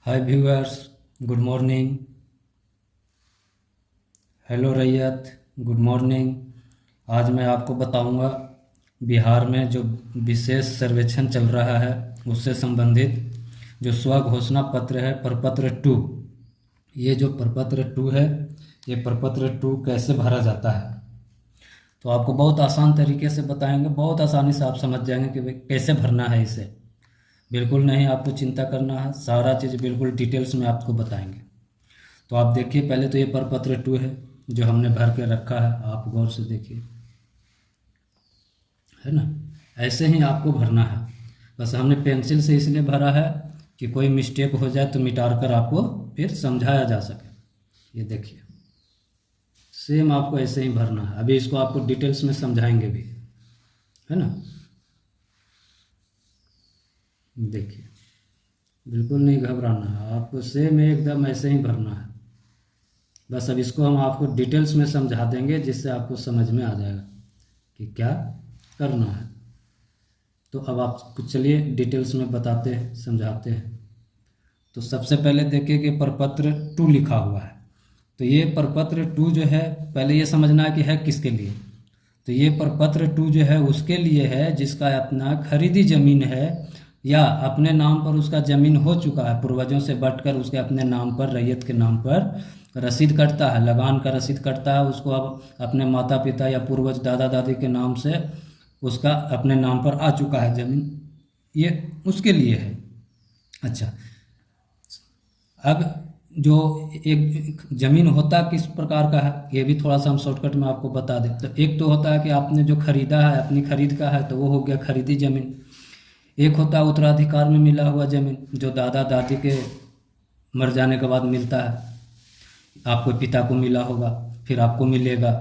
हाय viewers, good morning. Hello रैयत, good morning. आज मैं आपको बताऊंगा बिहार में जो विशेष सर्वेक्षण चल रहा है उससे संबंधित जो स्व घोषणा पत्र है प्रपत्र 2। ये जो प्रपत्र 2 है, ये प्रपत्र 2 कैसे भरा जाता है तो आपको बहुत आसान तरीके से बताएंगे। बहुत आसानी से आप समझ जाएंगे कि भाई कैसे भरना है इसे। बिल्कुल नहीं आपको चिंता करना है, सारा चीज़ बिल्कुल डिटेल्स में आपको बताएंगे। तो आप देखिए, पहले तो ये प्रपत्र 2 है जो हमने भर के रखा है, आप गौर से देखिए, है ना। ऐसे ही आपको भरना है। बस हमने पेंसिल से इसलिए भरा है कि कोई मिस्टेक हो जाए तो मिटा कर आपको फिर समझाया जा सके। ये देखिए, सेम आपको ऐसे ही भरना है। अभी इसको आपको डिटेल्स में समझाएंगे भी, है ना। देखिए, बिल्कुल नहीं घबराना है आपको, सेम एकदम ऐसे ही भरना है। बस अब इसको हम आपको डिटेल्स में समझा देंगे जिससे आपको समझ में आ जाएगा कि क्या करना है। तो अब आप चलिए डिटेल्स में बताते हैं, समझाते हैं। तो सबसे पहले देखिए कि प्रपत्र 2 लिखा हुआ है। तो ये प्रपत्र 2 जो है, पहले ये समझना है कि है किसके लिए। तो ये प्रपत्र 2 जो है उसके लिए है जिसका अपना खरीदी जमीन है या अपने नाम पर उसका जमीन हो चुका है, पूर्वजों से बंटकर उसके अपने नाम पर, रैयत के नाम पर रसीद कटता है, लगान का रसीद कटता है। उसको अब अपने माता पिता या पूर्वज दादा दादी के नाम से उसका अपने नाम पर आ चुका है जमीन, ये उसके लिए है। अच्छा, अब जो एक जमीन होता किस प्रकार का है ये भी थोड़ा सा हम शॉर्टकट में आपको बता दें। तो एक तो होता है कि आपने जो खरीदा है, अपनी खरीद का है, तो वो हो गया खरीदी जमीन। एक होता है उत्तराधिकार में मिला हुआ जमीन, जो दादा दादी के मर जाने के बाद मिलता है। आपको पिता को मिला होगा, फिर आपको मिलेगा,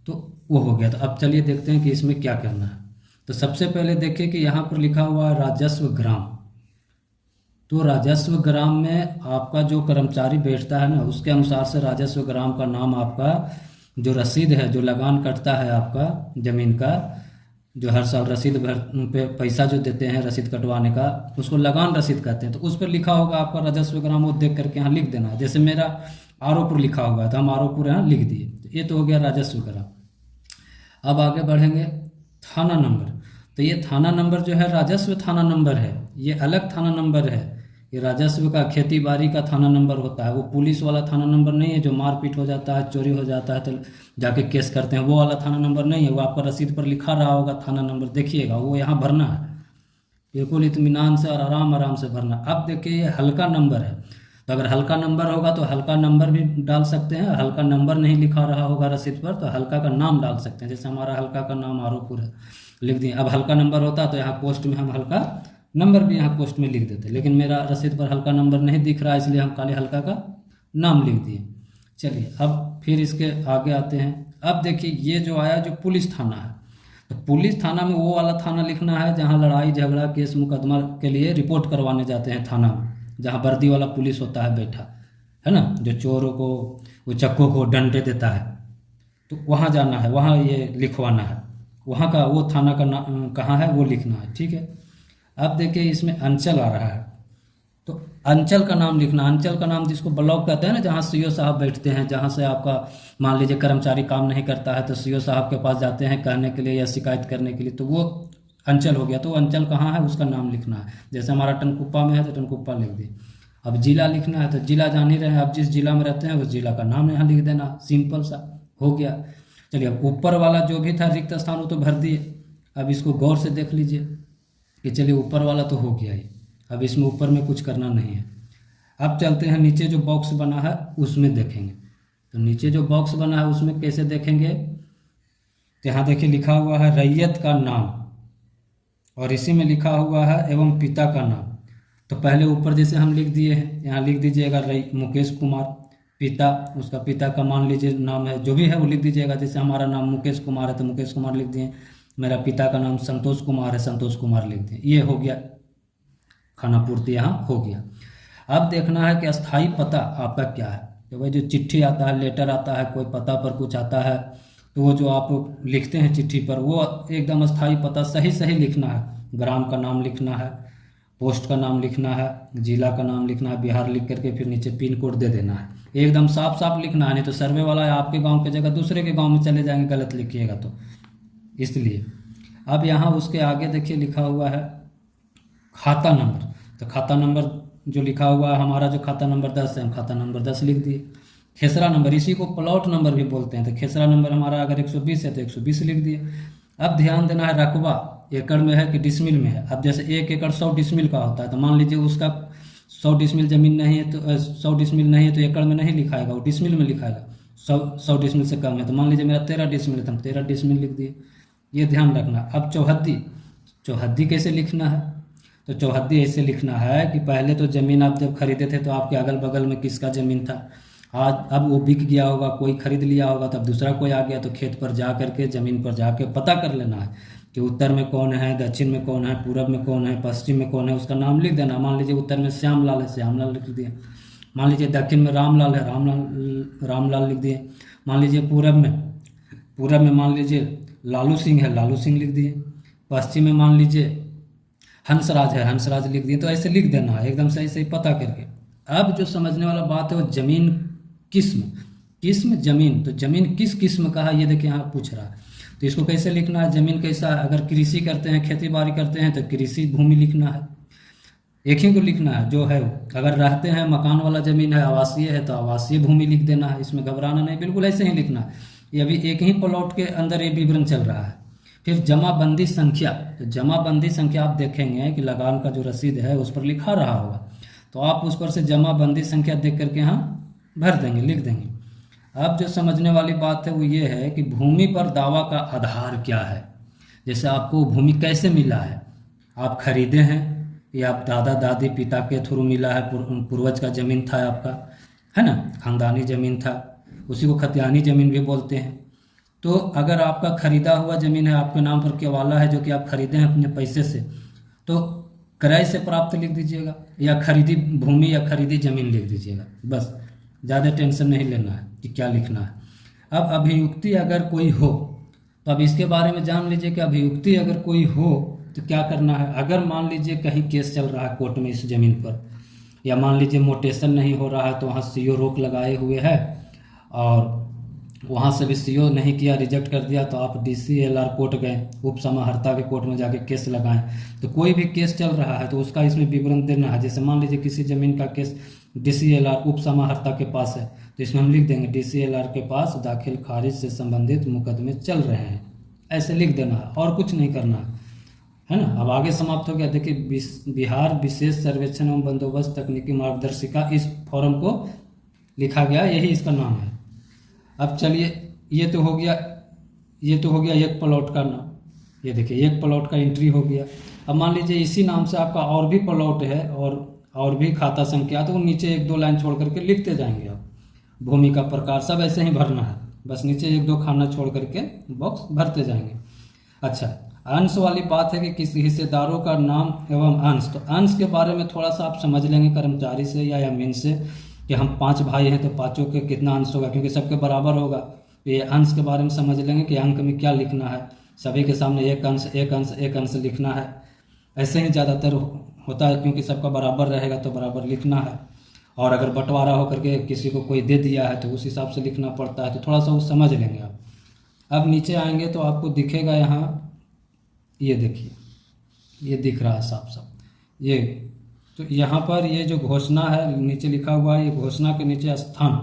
तो वो हो गया। तो अब चलिए देखते हैं कि इसमें क्या करना है। तो सबसे पहले देखिए कि यहाँ पर लिखा हुआ है राजस्व ग्राम। तो राजस्व ग्राम में आपका जो कर्मचारी बैठता है ना, उसके अनुसार से राजस्व ग्राम का नाम आपका, जो रसीद है, जो लगान कटता है आपका जमीन का, जो हर साल रसीद भर पे पैसा जो देते हैं रसीद कटवाने का, उसको लगान रसीद कहते हैं। तो उस पर लिखा होगा आपका राजस्व ग्राम, वो देख करके यहाँ लिख देना है। जैसे मेरा आरोपुर लिखा होगा तो हम आरोपुर यहाँ लिख दिए। तो ये तो हो गया राजस्व ग्राम। अब आगे बढ़ेंगे, थाना नंबर। तो ये थाना नंबर जो है राजस्व थाना नंबर है, ये अलग थाना नंबर है। ये राजस्व का, खेती बाड़ी का थाना नंबर होता है, वो पुलिस वाला थाना नंबर नहीं है जो मारपीट हो जाता है, चोरी हो जाता है तो जाके केस करते हैं, वो वाला थाना नंबर नहीं है। वो आपका रसीद पर लिखा रहा होगा थाना नंबर, देखिएगा, वो यहाँ भरना है। बिल्कुल इत्मीनान से और आराम आराम से भरना। अब देखिए ये हल्का नंबर है, तो अगर हल्का नंबर होगा तो हल्का नंबर भी डाल सकते हैं। हल्का नंबर नहीं लिखा रहा होगा रसीद पर तो हल्का का नाम डाल सकते हैं। जैसे हमारा हल्का का नाम आरोपुर है, लिख दिए। अब हल्का नंबर होता तो यहाँ पोस्ट में हम हल्का नंबर भी यहाँ पोस्ट में लिख देते, लेकिन मेरा रसीद पर हल्का नंबर नहीं दिख रहा है इसलिए हम खाली हल्का का नाम लिख दिए। चलिए अब फिर इसके आगे आते हैं। अब देखिए ये जो आया, जो पुलिस थाना है, तो पुलिस थाना में वो वाला थाना लिखना है जहाँ लड़ाई झगड़ा केस मुकदमा के लिए रिपोर्ट करवाने जाते हैं थाना में, जहाँ वर्दी वाला पुलिस होता है बैठा, है ना, जो चोरों को, वो चक्कों को डंडे देता है, तो वहाँ जाना है, वहाँ ये लिखवाना है। वहाँ का वो थाना का नाम कहाँ है वो लिखना है, ठीक है। अब देखिए इसमें अंचल आ रहा है, तो अंचल का नाम लिखना। अंचल का नाम जिसको ब्लॉक कहते हैं ना, जहाँ सीओ साहब बैठते हैं, जहाँ से आपका मान लीजिए कर्मचारी काम नहीं करता है तो सीओ साहब के पास जाते हैं कहने के लिए या शिकायत करने के लिए, तो वो अंचल हो गया। तो अंचल कहाँ है उसका नाम लिखना है। जैसे हमारा टनकुप्पा में है तो टनकुप्पा लिख दिए। अब जिला लिखना है तो जिला जान ही रहे हैं, अब जिस जिला में रहते हैं उस जिला का नाम यहाँ लिख देना, सिंपल सा हो गया। चलिए अब ऊपर वाला जो भी था रिक्त स्थान वो तो भर दिए। अब इसको गौर से देख लीजिए कि चलिए ऊपर वाला तो हो गया ही, अब इसमें ऊपर में कुछ करना नहीं है। अब चलते हैं नीचे जो बॉक्स बना है उसमें देखेंगे। तो नीचे जो बॉक्स बना है उसमें कैसे देखेंगे, तो यहाँ देखिए लिखा हुआ है रैयत का नाम, और इसी में लिखा हुआ है एवं पिता का नाम। तो पहले ऊपर जैसे हम लिख दिए हैं, यहाँ लिख दीजिएगा मुकेश कुमार, पिता, उसका पिता का मान लीजिए नाम है, जो भी है वो लिख दीजिएगा। जैसे हमारा नाम मुकेश कुमार है तो मुकेश कुमार लिख दिए, मेरा पिता का नाम संतोष कुमार है, संतोष कुमार लिख दिए। ये हो गया, खाना पूर्ति यहाँ हो गया। अब देखना है कि अस्थाई पता आपका क्या है। तो भाई जो चिट्ठी आता है, लेटर आता है, कोई पता पर कुछ आता है, तो वो जो आप लिखते हैं चिट्ठी पर वो एकदम अस्थाई पता सही सही लिखना है। ग्राम का नाम लिखना है, पोस्ट का नाम लिखना है, जिला का नाम लिखना है, बिहार लिख करके फिर नीचे पिन कोड दे देना है। एकदम साफ साफ लिखना है, नहीं तो सर्वे वाला है आपके गांव की जगह दूसरे के गांव में चले जाएंगे गलत लिखिएगा तो, इसलिए। अब यहाँ उसके आगे देखिए लिखा हुआ है खाता नंबर। तो खाता नंबर जो लिखा हुआ है, हमारा जो खाता नंबर 10 है, हम खाता नंबर 10 लिख दिए। खेसरा नंबर, इसी को प्लॉट नंबर भी बोलते हैं, तो खेसरा नंबर हमारा अगर 120 है तो 120 लिख दिए। अब ध्यान देना है रकबा एकड़ में है कि डिसमिल में है। अब जैसे 1 एकड़ 100 डिसमिल का होता है, तो मान लीजिए उसका 100 डिसमिल जमीन नहीं है, तो 100 डिसमिल नहीं है तो एकड़ में नहीं लिखाएगा, वो डिसमिल में लिखाएगा। 100 डिसमिल से कम है तो मान लीजिए मेरा 13 डिसमिल है तो हम 13 डिसमिल लिख दिए, ये ध्यान रखना। अब चौहद्दी, चौहद्दी कैसे लिखना है? तो चौहद्दी ऐसे लिखना है कि पहले तो ज़मीन आप जब खरीदे थे तो आपके अगल बगल में किसका ज़मीन था, आज अब वो बिक गया होगा, कोई खरीद लिया होगा, तब दूसरा कोई आ गया, तो खेत पर जा करके ज़मीन पर जाके पता कर लेना है कि उत्तर में कौन है, दक्षिण में कौन है, पूरब में कौन है, पश्चिम में कौन है, उसका नाम लिख देना। मान लीजिए उत्तर में श्यामलाल है, श्यामलाल लिख दिए। मान लीजिए दक्षिण में रामलाल है, रामलाल लिख दिए। मान लीजिए पूरब में मान लीजिए लालू सिंह है, लालू सिंह लिख दिए। पश्चिम में मान लीजिए हंसराज है, हंसराज लिख दिए। तो ऐसे लिख देना है एकदम सही सही पता करके। अब जो समझने वाला बात है वो जमीन किस्म जमीन, तो जमीन किस किस्म का है ये देखिए यहाँ पूछ रहा है, तो इसको कैसे लिखना है? जमीन कैसा है? अगर कृषि करते हैं, खेती बाड़ी करते हैं तो कृषि भूमि लिखना है, एक ही को लिखना है जो है वो। अगर रहते हैं, मकान वाला जमीन है, आवासीय है तो आवासीय भूमि लिख देना है, इसमें घबराना नहीं, बिल्कुल ऐसे ही लिखना है। ये अभी एक ही प्लॉट के अंदर ये विवरण चल रहा है। फिर जमाबंदी संख्या, तो जमाबंदी संख्या आप देखेंगे कि लगान का जो रसीद है उस पर लिखा रहा होगा, तो आप उस पर से जमाबंदी संख्या देख करके यहाँ भर देंगे, लिख देंगे। अब जो समझने वाली बात है वो ये है कि भूमि पर दावा का आधार क्या है। जैसे आपको भूमि कैसे मिला है, आप खरीदे हैं या आप दादा दादी पिता के थ्रू मिला है, पूर्वज का ज़मीन था आपका, है ना, खानदानी ज़मीन था, उसी को खतियानी ज़मीन भी बोलते हैं। तो अगर आपका खरीदा हुआ ज़मीन है, आपके नाम पर केवाला है जो कि आप खरीदे हैं अपने पैसे से, तो क्रय से प्राप्त लिख दीजिएगा, या खरीदी भूमि या खरीदी ज़मीन लिख दीजिएगा, बस ज़्यादा टेंशन नहीं लेना है कि क्या लिखना है। अब अभियुक्ति अगर कोई हो, तो अब इसके बारे में जान लीजिए कि अभियुक्ति अगर कोई हो तो क्या करना है। अगर मान लीजिए कहीं केस चल रहा है कोर्ट में इस ज़मीन पर, या मान लीजिए मोटेशन नहीं हो रहा है तो वहाँ सीओ रोक लगाए हुए है और वहाँ से भी सीओ नहीं किया, रिजेक्ट कर दिया, तो आप DCLR कोर्ट गए, उप समाहर्ता के कोर्ट में जाके केस लगाएं। तो कोई भी केस चल रहा है तो उसका इसमें विवरण देना है। जैसे मान लीजिए किसी ज़मीन का केस DCLR उप समाहर्ता के पास है, तो इसमें हम लिख देंगे DCLR के पास दाखिल खारिज से संबंधित मुकदमे चल रहे हैं, ऐसे लिख देना है और कुछ नहीं करना है ना। अब आगे समाप्त हो गया। देखिए बिहार विशेष सर्वेक्षण एवं बंदोबस्त तकनीकी मार्गदर्शिका, इस फॉर्म को लिखा गया, यही इसका नाम है। अब चलिए ये तो हो गया एक प्लॉट का नाम, ये देखिए एक प्लॉट का एंट्री हो गया। अब मान लीजिए इसी नाम से आपका और भी प्लॉट है और भी खाता संख्या, तो नीचे 1-2 लाइन छोड़ करके लिखते जाएंगे आप। भूमि का प्रकार सब ऐसे ही भरना है, बस नीचे 1-2 खाना छोड़ करके बॉक्स भरते जाएंगे। अच्छा, अंश वाली बात है कि किसी हिस्सेदारों का नाम एवं अंश, तो अंश के बारे में थोड़ा सा आप समझ लेंगे कर्मचारी से या अमीन से कि हम 5 भाई हैं तो पाँचों के कितना अंश होगा, क्योंकि सबके बराबर होगा। तो ये अंश के बारे में समझ लेंगे कि अंक में क्या लिखना है, सभी के सामने एक अंश लिखना है। ऐसे ही ज़्यादातर होता है, क्योंकि सबका बराबर रहेगा तो बराबर लिखना है। और अगर बंटवारा होकर के किसी को कोई दे दिया है तो उस हिसाब से लिखना पड़ता है, तो थोड़ा सा वो समझ लेंगे आप। अब नीचे आएंगे तो आपको दिखेगा यहाँ, ये देखिए ये दिख रहा है साफ साफ ये, तो यहाँ पर ये जो घोषणा है नीचे लिखा हुआ है, ये घोषणा के नीचे स्थान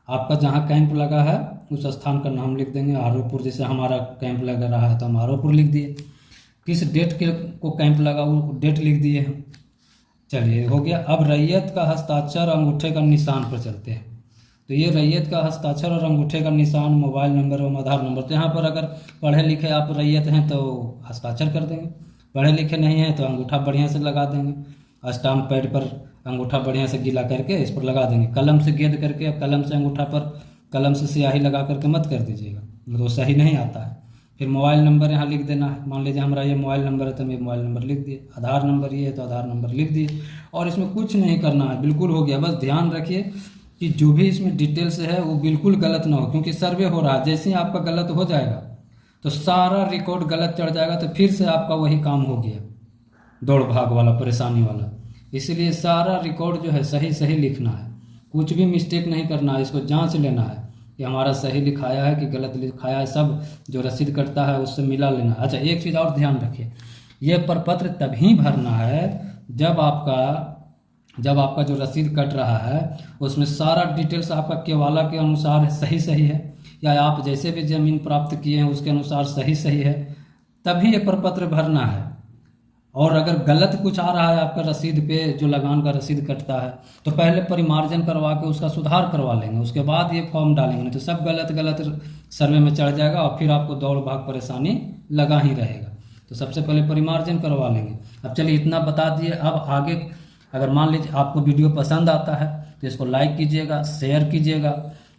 आपका जहाँ कैंप लगा है उस स्थान का नाम लिख देंगे। आरोपुर, जैसे हमारा कैंप लगा रहा है तो हम आरोपुर लिख दिए। किस डेट के को कैंप लगा वो डेट लिख दिए हम। चलिए हो गया। अब रैयत का हस्ताक्षर अंगूठे का निशान पर चलते हैं। तो ये रैयत का हस्ताक्षर और अंगूठे का निशान, मोबाइल नंबर और आधार नंबर, तो यहाँ पर अगर पढ़े लिखे आप रैयत हैं तो हस्ताक्षर कर देंगे, पढ़े लिखे नहीं हैं तो अंगूठा बढ़िया से लगा देंगे। स्टाम्प पैड पर अंगूठा बढ़िया से गीला करके इस पर लगा देंगे, कलम से गेद करके, कलम से अंगूठा पर कलम से स्याही लगा करके मत कर दीजिएगा, तो सही नहीं आता है। फिर मोबाइल नंबर यहाँ लिख देना है। मान लीजिए हमारा ये मोबाइल नंबर है तो मैं मोबाइल नंबर लिख दिए, आधार नंबर ये है तो आधार नंबर लिख दिए, और इसमें कुछ नहीं करना है, बिल्कुल हो गया। बस ध्यान रखिए कि जो भी इसमें डिटेल्स है वो बिल्कुल गलत ना हो, क्योंकि सर्वे हो रहा है, जैसे ही आपका गलत हो जाएगा तो सारा रिकॉर्ड गलत चढ़ जाएगा, तो फिर से आपका वही काम हो गया। दौड़ भाग वाला, परेशानी वाला। इसीलिए सारा रिकॉर्ड जो है सही सही लिखना है, कुछ भी मिस्टेक नहीं करना है, इसको जांच लेना है कि हमारा सही लिखाया है कि गलत लिखाया है, सब जो रसीद कटता है उससे मिला लेना है। अच्छा, एक चीज़ और ध्यान रखिए, ये प्रपत्र तभी भरना है जब आपका जो रसीद कट रहा है उसमें सारा डिटेल्स आपका केवाला के अनुसार सही सही है, या आप जैसे भी ज़मीन प्राप्त किए हैं उसके अनुसार सही सही है, तभी ये प्रपत्र भरना है। और अगर गलत कुछ आ रहा है आपका रसीद पे, जो लगान का रसीद कटता है, तो पहले परिमार्जन करवा के उसका सुधार करवा लेंगे, उसके बाद ये फॉर्म डालेंगे, नहीं तो सब गलत गलत सर्वे में चढ़ जाएगा और फिर आपको दौड़ भाग परेशानी लगा ही रहेगा। तो सबसे पहले परिमार्जन करवा लेंगे। अब चलिए इतना बता दिए, अब आगे अगर मान लीजिए आपको वीडियो पसंद आता है तो इसको लाइक कीजिएगा, शेयर कीजिएगा,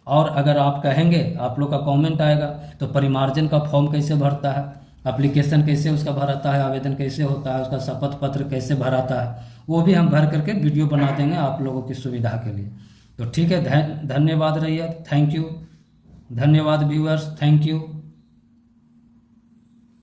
और अगर आप कहेंगे, आप लोग का कमेंट आएगा तो परिमार्जन का फॉर्म कैसे भरता है, एप्लीकेशन कैसे उसका भराता है, आवेदन कैसे होता है, उसका शपथ पत्र कैसे भराता है, वो भी हम भर करके वीडियो बना देंगे आप लोगों की सुविधा के लिए। तो ठीक है, धन्यवाद रहिए, थैंक यू, धन्यवाद व्यूअर्स, थैंक यू।